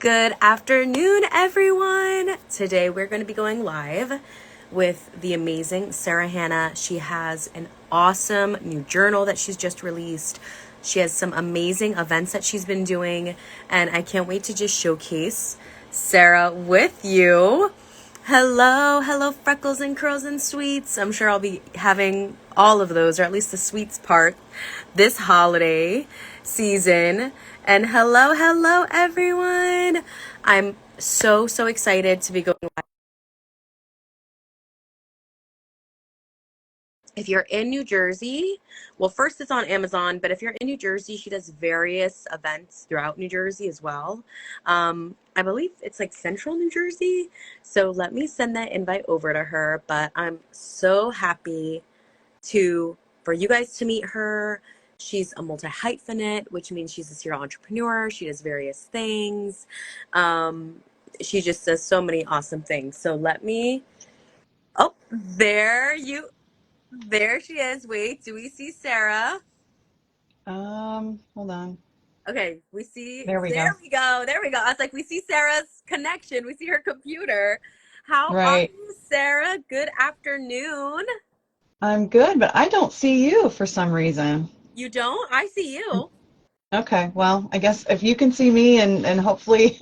Good afternoon, everyone. Today we're going to be going live with the amazing Sarah Hannah. She has an awesome new journal that she's just released. She has some amazing events that she's been doing, and I can't wait to just showcase Sarah with you. Hello, freckles and curls and sweets. I'm sure I'll be having all of those, or at least the sweets part, this holiday season. And hello, everyone. I'm so excited to be going live. If you're in New Jersey, well, first it's on Amazon, but if you're in New Jersey, she does various events throughout New Jersey as well. I believe it's like central New Jersey. So let me send that invite over to her. But I'm so happy to for you guys to meet her. She's a multi-hyphenate, which means she's a serial entrepreneur. She does various things. Um, she just does so many awesome things. So let me, oh, there she is. Wait, do we see Sarah? Hold on. Okay, we see, There we go. there we go. I was like, we see Sarah's connection. We see her computer. How are Right. you, Sarah? Good afternoon. I'm good, but I don't see you for some reason. You don't? I see you. Okay, well, I guess if you can see me and hopefully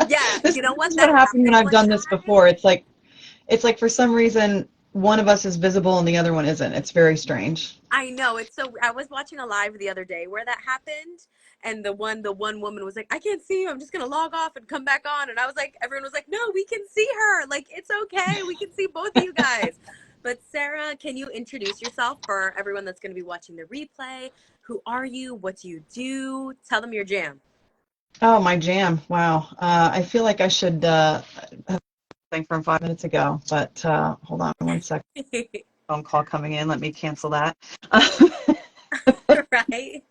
Yeah, this you know is what? what That happened when happened I've one done this time. before. It's like for some reason one of us is visible and the other one isn't. It's very strange. I know. It's so I was watching a live the other day where that happened, and the one woman was like, "I can't see you. I'm just gonna log off and come back on." And I was like, everyone was like, "No, we can see her. Like it's okay. We can see both of you guys." But Sarah, can you introduce yourself for everyone that's going to be watching the replay? Who are you? What do you do? Tell them your jam. Oh, my jam. Wow. I feel like I should have something from 5 minutes ago, but hold on one second. Phone call coming in. Let me cancel that. Right?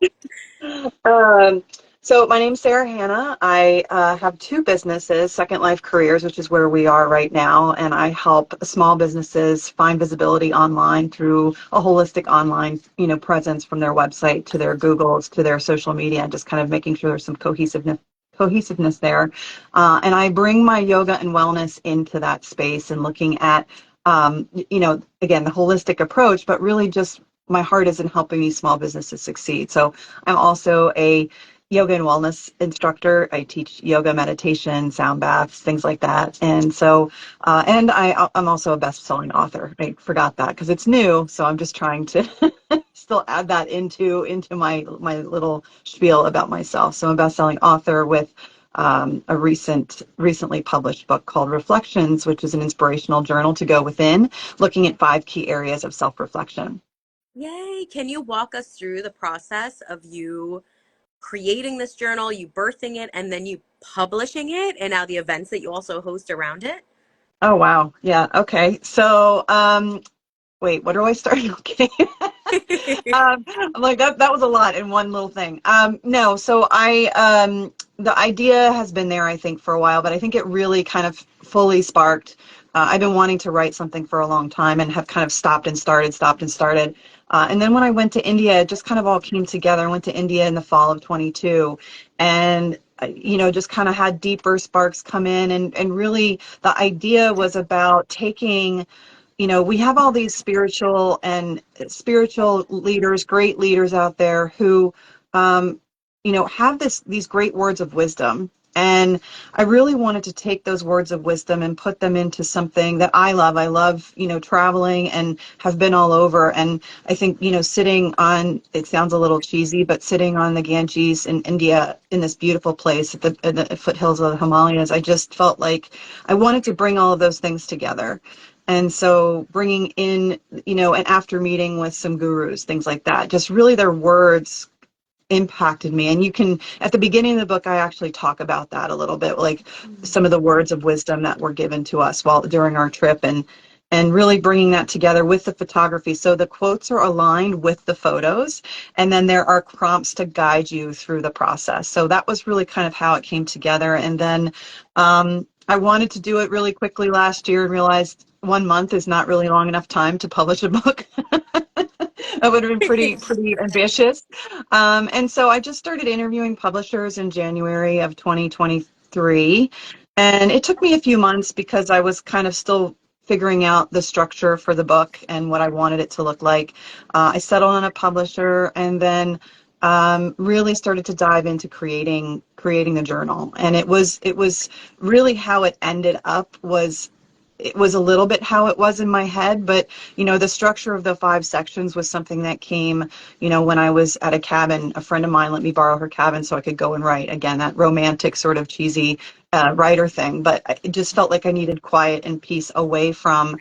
Um, so my name's Sarah Hannah. I have two businesses, Second Life Careers, which is where we are right now, and I help small businesses find visibility online through a holistic online, presence from their website to their Googles to their social media, and just kind of making sure there's some cohesiveness there. And I bring my yoga and wellness into that space and looking at, again, the holistic approach, but really just my heart is in helping these small businesses succeed. So I'm also a yoga and wellness instructor. I teach yoga, meditation, sound baths, things like that. And so, I'm also a best-selling author. I forgot that because it's new, so I'm just trying to still add that into my little spiel about myself. So I'm a best-selling author with a recently published book called Reflections, which is an inspirational journal to go within, looking at 5 key areas of self-reflection. Yay. Can you walk us through the process of you creating this journal, you birthing it, and then you publishing it, and now the events that you also host around it? Oh, wow. Yeah. Okay. So, wait, where do I start? Okay. I'm like that was a lot in one little thing. No, so the idea has been there, I think, for a while, but I think it really kind of fully sparked. I've been wanting to write something for a long time and have kind of stopped and started, stopped and started. And then when I went to India, it just kind of all came together. I went to India in the fall of 22 and just kind of had deeper sparks come in, and really the idea was about taking, we have all these spiritual leaders, great leaders out there who, have these great words of wisdom. And I really wanted to take those words of wisdom and put them into something that I love. I love, traveling and have been all over. And I think, sitting on, it sounds a little cheesy, but sitting on the Ganges in India in this beautiful place in the foothills of the Himalayas, I just felt like I wanted to bring all of those things together. And so bringing in, an after meeting with some gurus, things like that, just really their words impacted me. And you can, at the beginning of the book, I actually talk about that a little bit, like some of the words of wisdom that were given to us while during our trip, and really bringing that together with the photography. So the quotes are aligned with the photos, and then there are prompts to guide you through the process. So that was really kind of how it came together. And then I wanted to do it really quickly last year and realized 1 month is not really long enough time to publish a book. That would have been pretty ambitious. And so I just started interviewing publishers in January of 2020, 3. And it took me a few months because I was kind of still figuring out the structure for the book and what I wanted it to look like. I settled on a publisher and then really started to dive into creating the journal. And it was really how it ended up was it was a little bit how it was in my head, but the structure of the 5 sections was something that came, when I was at a cabin. A friend of mine let me borrow her cabin so I could go and write. Again, that romantic sort of cheesy writer thing, but it just felt like I needed quiet and peace away from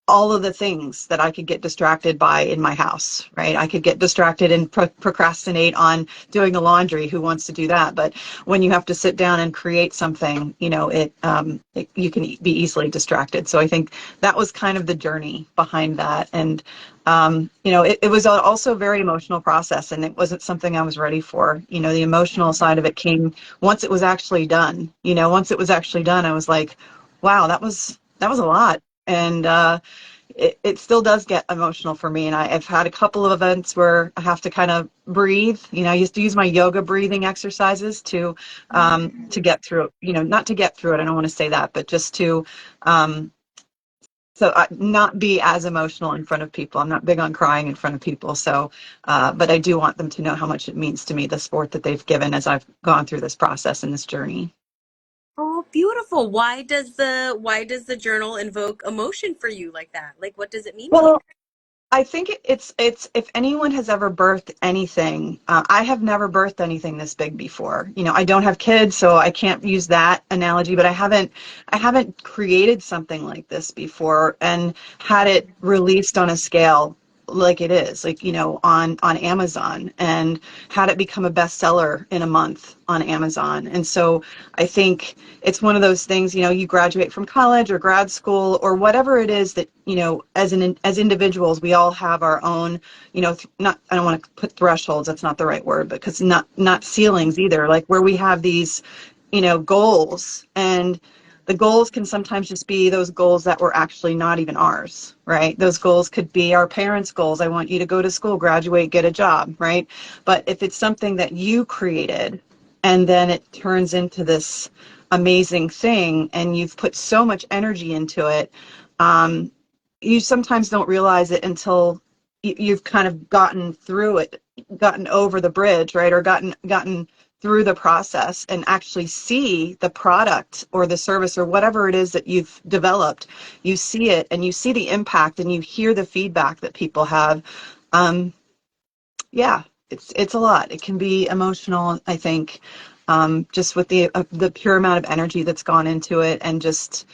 all of the things that I could get distracted by in my house, right? I could get distracted and procrastinate on doing the laundry. Who wants to do that? But when you have to sit down and create something, you can be easily distracted. So I think that was kind of the journey behind that. And, it was also a very emotional process, and it wasn't something I was ready for. The emotional side of it came once it was actually done. Once it was actually done, I was like, wow, that was a lot. And it still does get emotional for me. And I've had a couple of events where I have to kind of breathe. I used to use my yoga breathing exercises to get through, not to get through it. I don't want to say that, but just to, um, not be as emotional in front of people. I'm not big on crying in front of people. So, but I do want them to know how much it means to me, the support that they've given as I've gone through this process and this journey. Oh, beautiful. Why does the journal invoke emotion for you like that? Like, what does it mean to you? Well, I think it's if anyone has ever birthed anything, I have never birthed anything this big before. I don't have kids, so I can't use that analogy, but I haven't created something like this before and had it released on a scale like it is, like, on Amazon, and had it become a bestseller in a month on Amazon. And so I think it's one of those things, you graduate from college or grad school or whatever it is that, as individuals, we all have our own, not, I don't want to put thresholds, that's not the right word, but because not ceilings either, like where we have these, goals, and the goals can sometimes just be those goals that were actually not even ours, right? Those goals could be our parents' goals. I want you to go to school, graduate, get a job, right? But if it's something that you created and then it turns into this amazing thing and you've put so much energy into it, um, you sometimes don't realize it until you've kind of gotten through it, gotten over the bridge, right? Or gotten through the process and actually see the product or the service or whatever it is that you've developed. You see it and you see the impact and you hear the feedback that people have. Um, yeah, it's a lot. It can be emotional, I think, just with the pure amount of energy that's gone into it, and just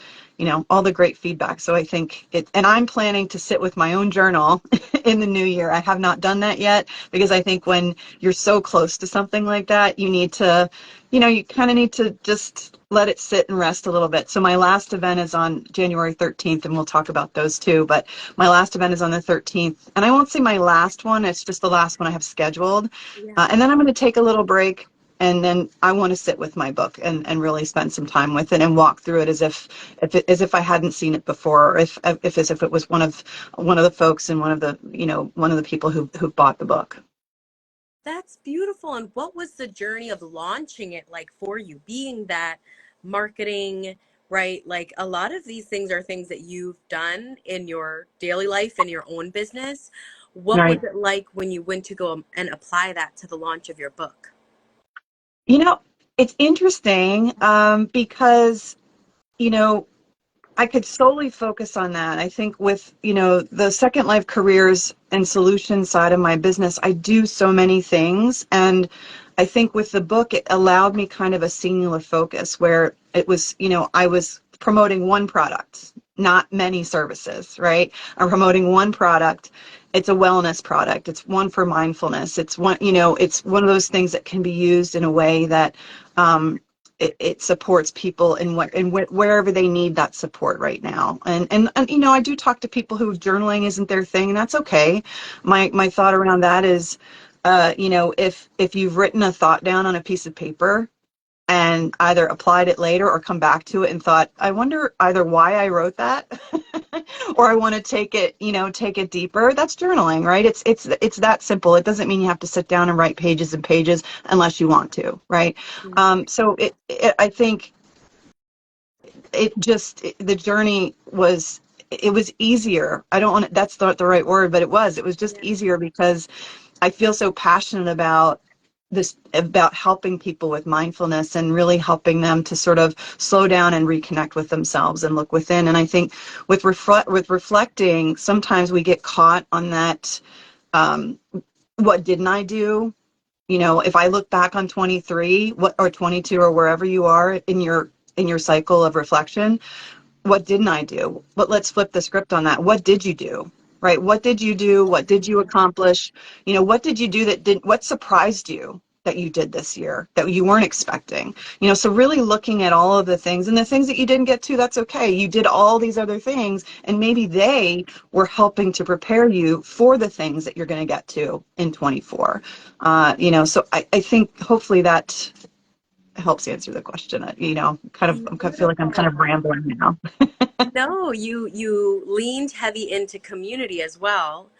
all the great feedback. So I think and I'm planning to sit with my own journal in the new year. I have not done that yet because I think when you're so close to something like that, you need to, you kind of need to just let it sit and rest a little bit. So my last event is on January 13th, and we'll talk about those too. But my last event is on the 13th, and I won't say my last one. It's just the last one I have scheduled. Yeah. And then I'm going to take a little break, and then I want to sit with my book and really spend some time with it and walk through it as if I hadn't seen it before, or as if it was one of the folks and one of the people who bought the book. That's beautiful. And what was the journey of launching it like for you? Being that marketing, right? Like a lot of these things are things that you've done in your daily life and your own business. What was Right. it like when you went to go and apply that to the launch of your book? You know, it's interesting because, you know, I could solely focus on that. I think with, the Second Life careers and solution side of my business, I do so many things. And I think with the book, it allowed me kind of a singular focus where it was, I was promoting one product, not many services, right? I'm promoting one product. It's a wellness product. It's one for mindfulness. It's one of those things that can be used in a way that, it supports people wherever they need that support right now. And I do talk to people who journaling isn't their thing, and that's okay. My thought around that is, if you've written a thought down on a piece of paper and either applied it later or come back to it and thought, I wonder either why I wrote that or I want to take it, take it deeper. That's journaling, right? It's that simple. It doesn't mean you have to sit down and write pages and pages unless you want to, right? So I think the journey was, it was easier. I don't want that's not the right word, but it was just Yeah. easier because I feel so passionate about this, about helping people with mindfulness and really helping them to sort of slow down and reconnect with themselves and look within. And I think with reflecting, sometimes we get caught on that, what didn't I do? If I look back on 23, what, or 22, or wherever you are in your cycle of reflection, what didn't I do? But let's flip the script on that. What did you do? Right? What did you do? What did you accomplish? What did you do what surprised you that you did this year that you weren't expecting? So really looking at all of the things, and the things that you didn't get to, that's okay. You did all these other things, and maybe they were helping to prepare you for the things that you're going to get to in 24. So I think hopefully that helps answer the question. I feel like I'm kind of Beautiful. rambling now. No, you leaned heavy into community as well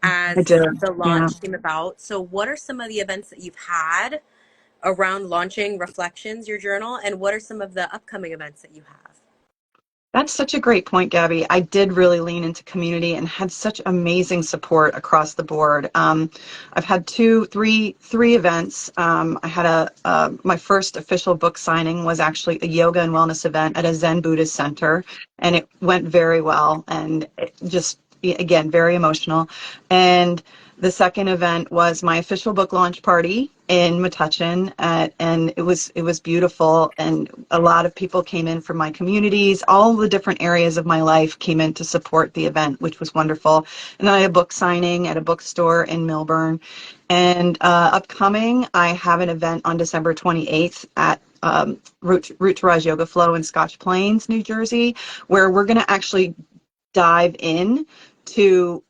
I as did. the Yeah. launch came about. So what are some of the events that you've had around launching Reflections, your journal, and what are some of the upcoming events that you have? That's such a great point, Gabby. I did really lean into community and had such amazing support across the board. I've had three events. I had my first official book signing was actually a yoga and wellness event at a Zen Buddhist center, and it went very well. And it just, again, very emotional. And the second event was my official book launch party in Metuchen, and it was beautiful. And a lot of people came in from my communities. All the different areas of my life came in to support the event, which was wonderful. And then I had a book signing at a bookstore in Millburn. And upcoming, I have an event on December 28th at Root to Rise Yoga Flow in Scotch Plains, New Jersey, where we're going to actually dive in to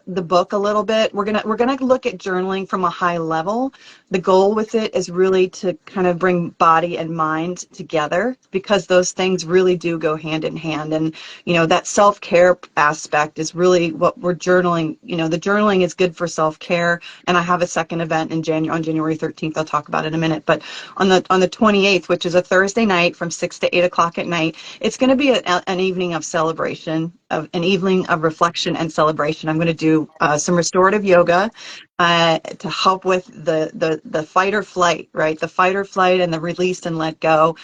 the book a little bit. We're gonna look at journaling from a high level. The goal with it is really to kind of bring body and mind together, because those things really do go hand in hand. And that self-care aspect is really what we're journaling. The journaling is good for self-care. And I have a second event in January, on January 13th. I'll talk about it in a minute. But on the 28th, which is a Thursday night from 6 to 8 o'clock at night, it's going to be an evening of celebration, of an evening of reflection and celebration. I'm going to do some restorative yoga to help with the fight or flight, right? The fight or flight and the release and let go.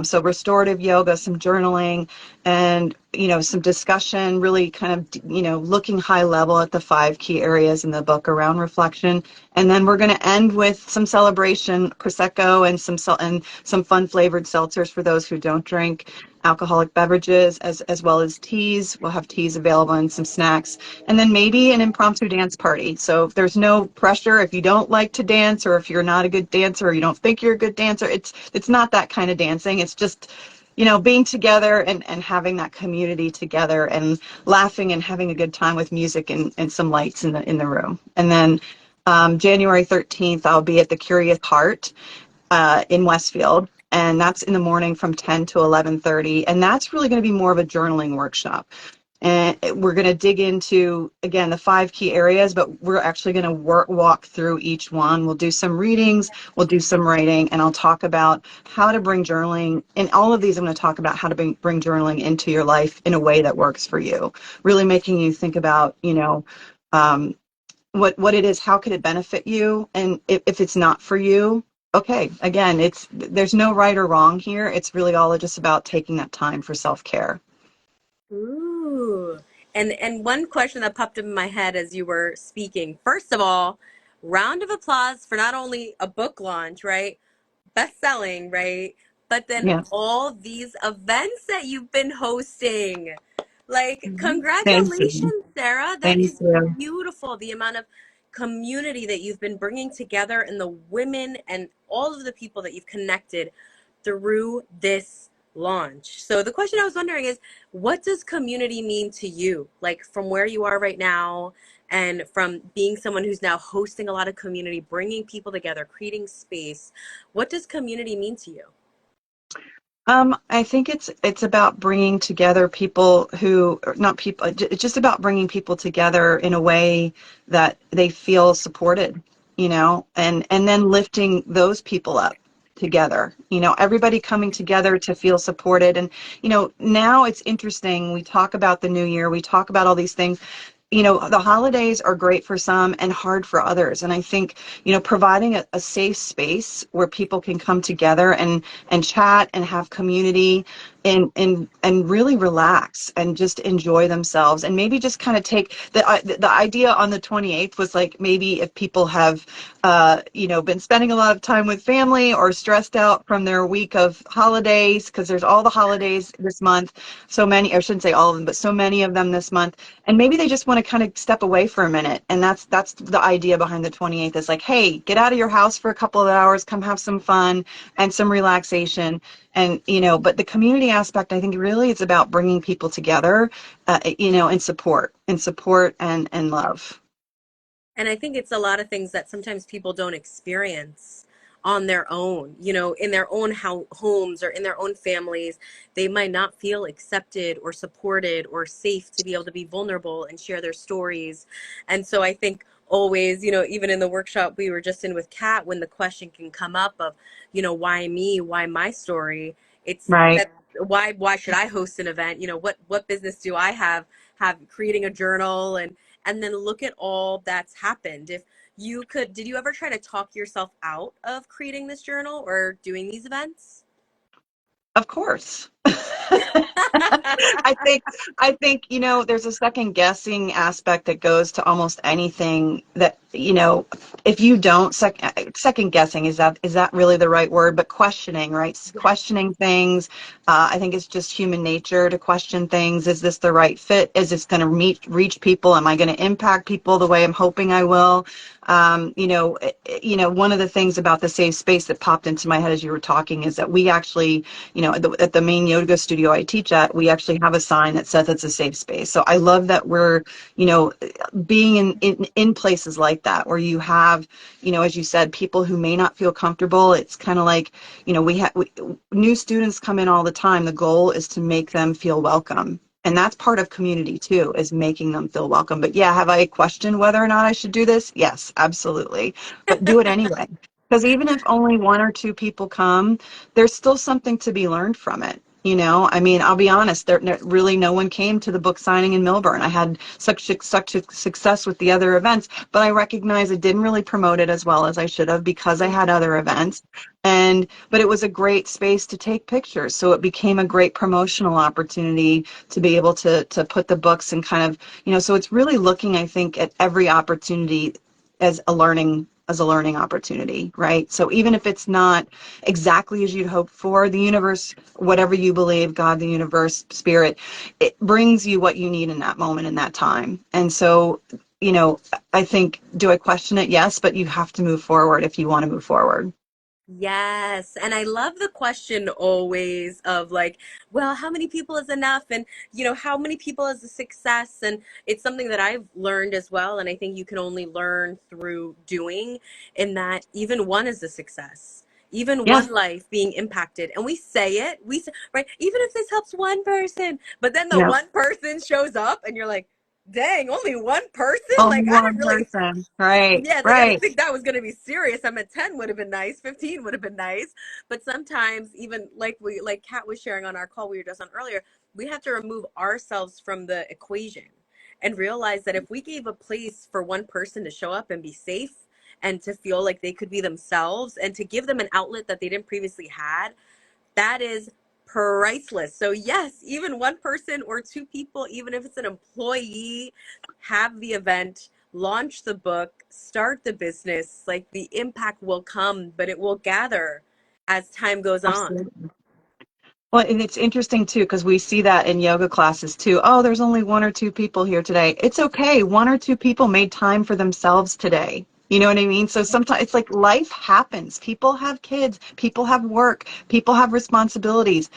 So restorative yoga, some journaling, and some discussion, really kind of looking high level at the 5 key areas in the book around reflection. And then we're going to end with some celebration, prosecco, and some fun flavored seltzers for those who don't drink alcoholic beverages, as well as teas. We'll have teas available and some snacks, and then maybe an impromptu dance party. So there's no pressure if you don't like to dance, or if you're not a good dancer, or you don't think you're a good dancer. It's not that kind of dancing. It's just being together and having that community together and laughing and having a good time with music and some lights in the room. And then January 13th, I'll be at the Curious Heart in Westfield, and that's in the morning from 10 to 11:30, and that's really going to be more of a journaling workshop. And we're going to dig into, again, the 5 key areas, but we're actually going to walk through each one. We'll do some readings, we'll do some writing, and I'll talk about how to bring journaling. In all of these, I'm going to talk about how to bring journaling into your life in a way that works for you, really making you think about, um, what it is, how could it benefit you, and if it's not for you, okay. Again, there's no right or wrong here. It's really all just about taking that time for self-care. Ooh. And one question that popped up in my head as you were speaking. First of all, round of applause for not only a book launch, right? Best-selling, right? But then Yeah. all these events that you've been hosting. Like, Thank you. congratulations, Sarah. That Thank is you. beautiful. The amount of community that you've been bringing together, and the women and all of the people that you've connected through this launch. So the question I was wondering is, what does community mean to you? Like, from where you are right now and from being someone who's now hosting a lot of community, bringing people together, creating space, what does community mean to you? I think it's about bringing together people who, or not people, it's just about bringing people together in a way that they feel supported, and then lifting those people up together, everybody coming together to feel supported. And, now it's interesting. We talk about the new year, we talk about all these things. The holidays are great for some and hard for others. And I think, providing a safe space where people can come together and chat and have community and really relax and just enjoy themselves, and maybe just kind of take the idea on the 28th was like, maybe if people have been spending a lot of time with family or stressed out from their week of holidays, because there's all the holidays this month, so many, I shouldn't say all of them, but so many of them this month, and maybe they just want to kind of step away for a minute. And that's the idea behind the 28th, is like, hey, get out of your house for a couple of hours, come have some fun and some relaxation. And, but the community aspect, I think really it's about bringing people together, and support and love. And I think it's a lot of things that sometimes people don't experience on their own, in their own homes or in their own families. They might not feel accepted or supported or safe to be able to be vulnerable and share their stories. And so I think always, even in the workshop we were just in with Kat, when the question can come up of, why me, why my story, it's Right. that why should I host an event? What business do I have creating a journal, and then look at all that's happened. If you could, did you ever try to talk yourself out of creating this journal or doing these events? Of course. I think I think there's a second guessing aspect that goes to almost anything that, if you don't second guessing, is that really the right word? But questioning, right? Yes. Questioning things. I think it's just human nature to question things. Is this the right fit? Is this going to reach people? Am I going to impact people the way I'm hoping I will? One of the things about the safe space that popped into my head as you were talking is that we actually, at the main yoga studio I teach at, we actually have a sign that says it's a safe space. So I love that we're, being in places like that where you have, as you said, people who may not feel comfortable. It's kind of like, we new students come in all the time. The goal is to make them feel welcome. And that's part of community too, is making them feel welcome. But yeah, have I questioned whether or not I should do this? Yes, absolutely. But do it anyway. Because even if only one or two people come, there's still something to be learned from it. I mean, I'll be honest, really no one came to the book signing in Millburn. I had such a success with the other events, but I recognize I didn't really promote it as well as I should have, because I had other events. But it was a great space to take pictures. So it became a great promotional opportunity to be able to put the books and kind of, so it's really looking, I think, at every opportunity as a learning opportunity, right? So even if it's not exactly as you'd hoped for, the universe, whatever you believe, God, the universe, spirit, it brings you what you need in that moment, in that time. And so, I think, do I question it? Yes, but you have to move forward if you want to move forward. Yes. And I love the question always of like, well, how many people is enough? And, how many people is a success? And it's something that I've learned as well. And I think you can only learn through doing, in that even one is a success. Even Yes. one life being impacted. And we say it, right? Even if this helps one person, but then the Yeah. one person shows up and you're like, dang, only one person? Only Like, I one didn't really. person. Right. Yeah, like I didn't Right. think that was going to be serious. I meant 10 would have been nice, 15 would have been nice. But sometimes even like Kat was sharing on our call we were just on earlier, we have to remove ourselves from the equation and realize that if we gave a place for one person to show up and be safe and to feel like they could be themselves and to give them an outlet that they didn't previously had, that is priceless. So yes, even one person or two people, even if it's an employee, have the event, launch the book, start the business, like the impact will come, but it will gather as time goes on. Absolutely. Well, and it's interesting too, because we see that in yoga classes too. Oh, there's only one or two people here today. It's okay. One or two people made time for themselves today. You know what I mean? So sometimes it's like life happens. People have kids, people have work, people have responsibilities.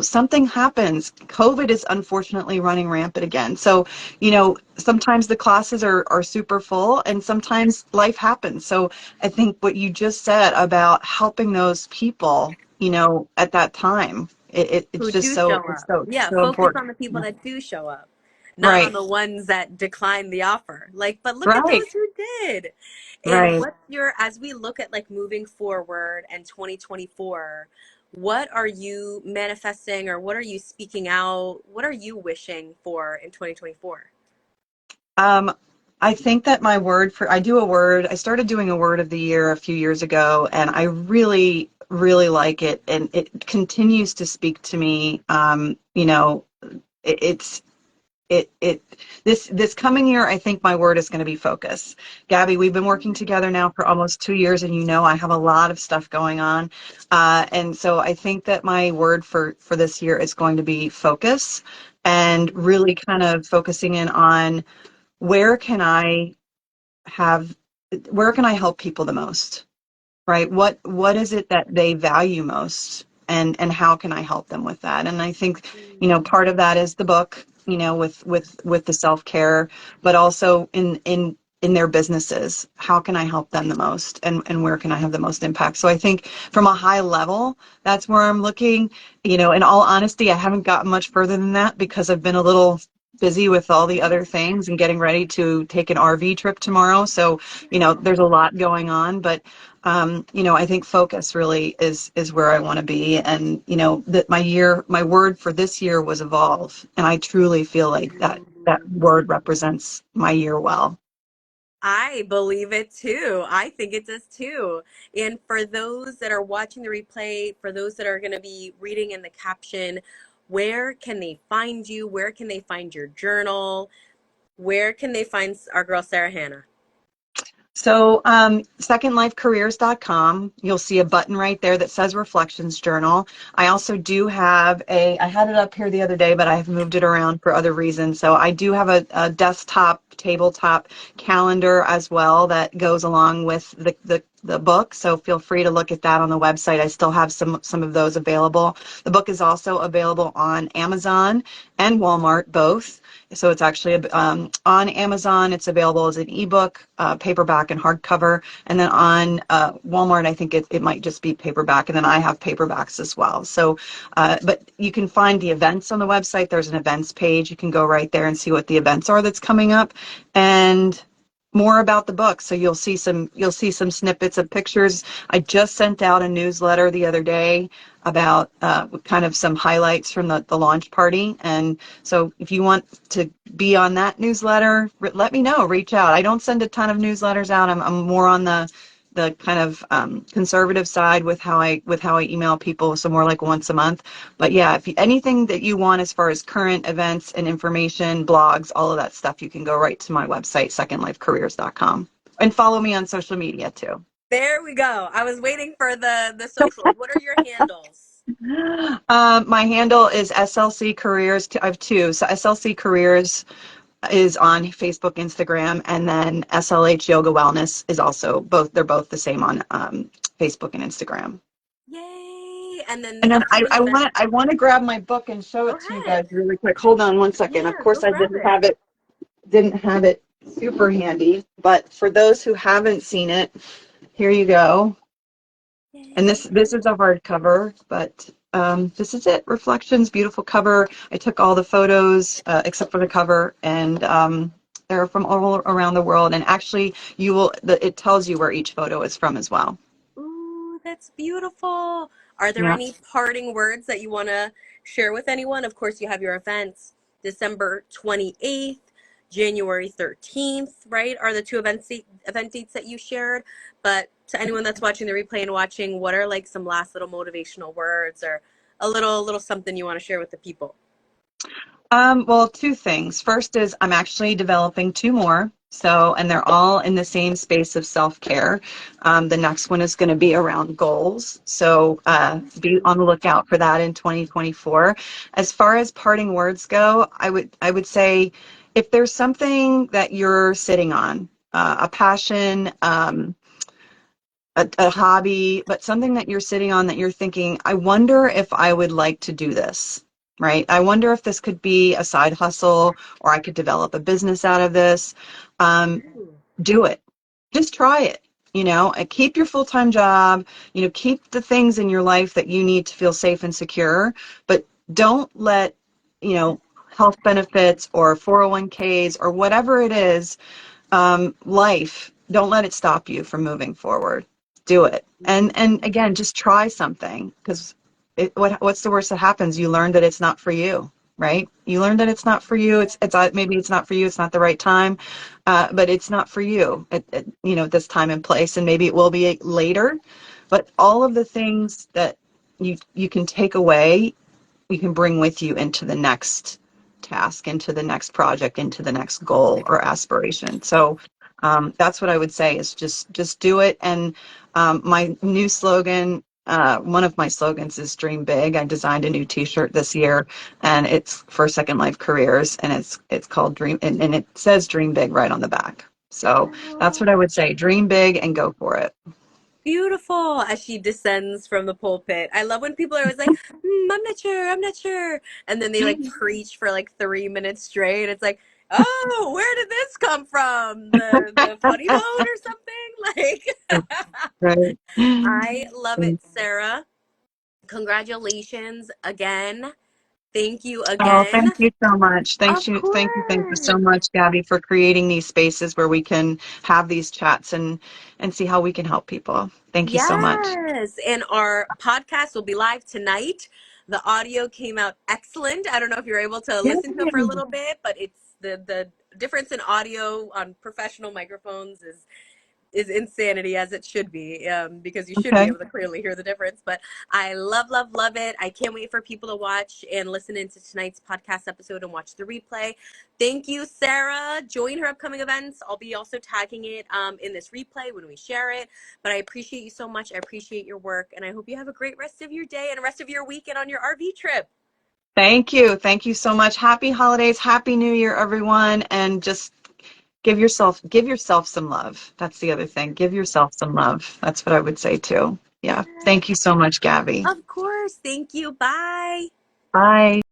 Something happens. COVID is unfortunately running rampant again. So, sometimes the classes are super full and sometimes life happens. So I think what you just said about helping those people, at that time, it's Who just do so, show it's up. so, Yeah, so focus on important. the people Yeah. that do show up, not on Right, the ones that decline the offer. Like, but look at right, those who did. And right. what's your, as we look at like moving forward and 2024, what are you manifesting or what are you speaking out? What are you wishing for in 2024? Um, I think that I started doing a word of the year a few years ago, and I really, really like it, and it continues to speak to me. It, it's, it this coming year, I think my word is going to be focus. Gabby, we've been working together now for almost 2 years, and I have a lot of stuff going on, and so I think that my word for this year is going to be focus, and really kind of focusing in on where can I have where can I help people the most, right? What is it that they value most, and how can I help them with that? And I think, part of that is the book, with the self-care, but also in their businesses, how can I help them the most, and where can I have the most impact? So I think from a high level, that's where I'm looking. In all honesty, I haven't gotten much further than that because I've been a little busy with all the other things and getting ready to take an RV trip tomorrow. So, there's a lot going on, but I think focus really is where I want to be. And, that my word for this year was evolve. And I truly feel like that word represents my year well. I believe it too. I think it does too. And for those that are watching the replay, for those that are going to be reading in the caption, where can they find you? Where can they find your journal? Where can they find our girl Sarah Hannah? So, secondlifecareers.com, you'll see a button right there that says Reflections Journal. I also do have I had it up here the other day, but I have moved it around for other reasons. So I do have a desktop, tabletop calendar as well that goes along with the book. So feel free to look at that on the website. I still have some of those available. The book is also available on Amazon and Walmart, both. So it's actually on Amazon. It's available as an ebook, paperback, and hardcover. And then on Walmart, I think it might just be paperback. And then I have paperbacks as well. So, but you can find the events on the website. There's an events page. You can go right there and see what the events are that's coming up, and more about the book. So you'll see some snippets of pictures. I just sent out a newsletter the other day about kind of some highlights from the launch party. And so if you want to be on that newsletter, let me know, reach out. I don't send a ton of newsletters out. I'm more on the kind of conservative side with how I email people, so more like once a month. But yeah, if anything that you want as far as current events and information, blogs, all of that stuff, you can go right to my website, secondlifecareers.com, and follow me on social media too. There we go. I was waiting for the socials. What are your handles? My handle is SLC Careers. I have two. So SLC Careers is on Facebook, Instagram, and then SLH Yoga Wellness is also both. They're both the same on Facebook and Instagram. Yay! And then And the then upcoming event. I want to grab my book and show Go it to you guys ahead. really quick. Hold on one second. Of Yeah, course, go I grab it. didn't have it super handy, but for those who haven't seen it, here you go. And Yay. this is a hardcover, but this is it. Reflections, beautiful cover. I took all the photos except for the cover, and they're from all around the world. And actually, it tells you where each photo is from as well. Ooh, that's beautiful. Are there Yeah. any parting words that you want to share with anyone? Of course, you have your events December 28th, January 13th, right? Are the two event dates that you shared. But to anyone that's watching the replay and watching, what are like some last little motivational words or a little something you want to share with the people? Well, two things. First is I'm actually developing two more. So, and they're all in the same space of self-care. The next one is going to be around goals. So, be on the lookout for that in 2024. As far as parting words go, I would say if there's something that you're sitting on a passion, a hobby, but something that you're sitting on that you're thinking, I wonder if I would like to do this, right? I wonder if this could be a side hustle or I could develop a business out of this. Um, do it. Just try it, and keep your full-time job, keep the things in your life that you need to feel safe and secure, but don't let, you know, health benefits or 401ks or whatever it is, life, don't let it stop you from moving forward. Do it. And again, just try something, because what's the worst that happens? You learn that it's not for you, right? You learn that it's not for you. It's maybe it's not for you. It's not the right time, but it's not for you at this time and place, and maybe it will be later. But all of the things that you can take away, you can bring with you into the next task, into the next project, into the next goal or aspiration. So that's what I would say, is just do it. And my new slogan, one of my slogans is Dream Big. I designed a new T-shirt this year, and it's for Second Life Careers, and it's called Dream, and it says Dream Big right on the back. So that's what I would say: dream big and go for it. Beautiful, as she descends from the pulpit. I love when people are always like, I'm not sure, I'm not sure. And then they like preach for like 3 minutes straight. It's like, oh, where did this come from? The funny bone or something? Like, Right. I love it, Sarah. Congratulations again. Thank you Oh, again. thank you so much. Of Thank you so course. much, Gabby, for creating these spaces where we can have these chats and see how we can help people. Thank you so much. Yes. And our podcast will be live tonight. The audio came out excellent. I don't know if you're able to listen to it for a Yay. little bit, but it's the difference in audio on professional microphones is insanity, as it should be, because you should be Okay. able to clearly hear the difference. But I love, love, love it. I can't wait for people to watch and listen into tonight's podcast episode and watch the replay. Thank you, Sarah. Join her upcoming events. I'll be also tagging it in this replay when we share it. But I appreciate you so much. I appreciate your work. And I hope you have a great rest of your day and rest of your weekend on your RV trip. Thank you. Thank you so much. Happy holidays. Happy New Year, everyone. And just give yourself some love. That's the other thing. Give yourself some love. That's what I would say too. Yeah. Yes. Thank you so much, Gabby. Of course. Thank you. Bye. Bye.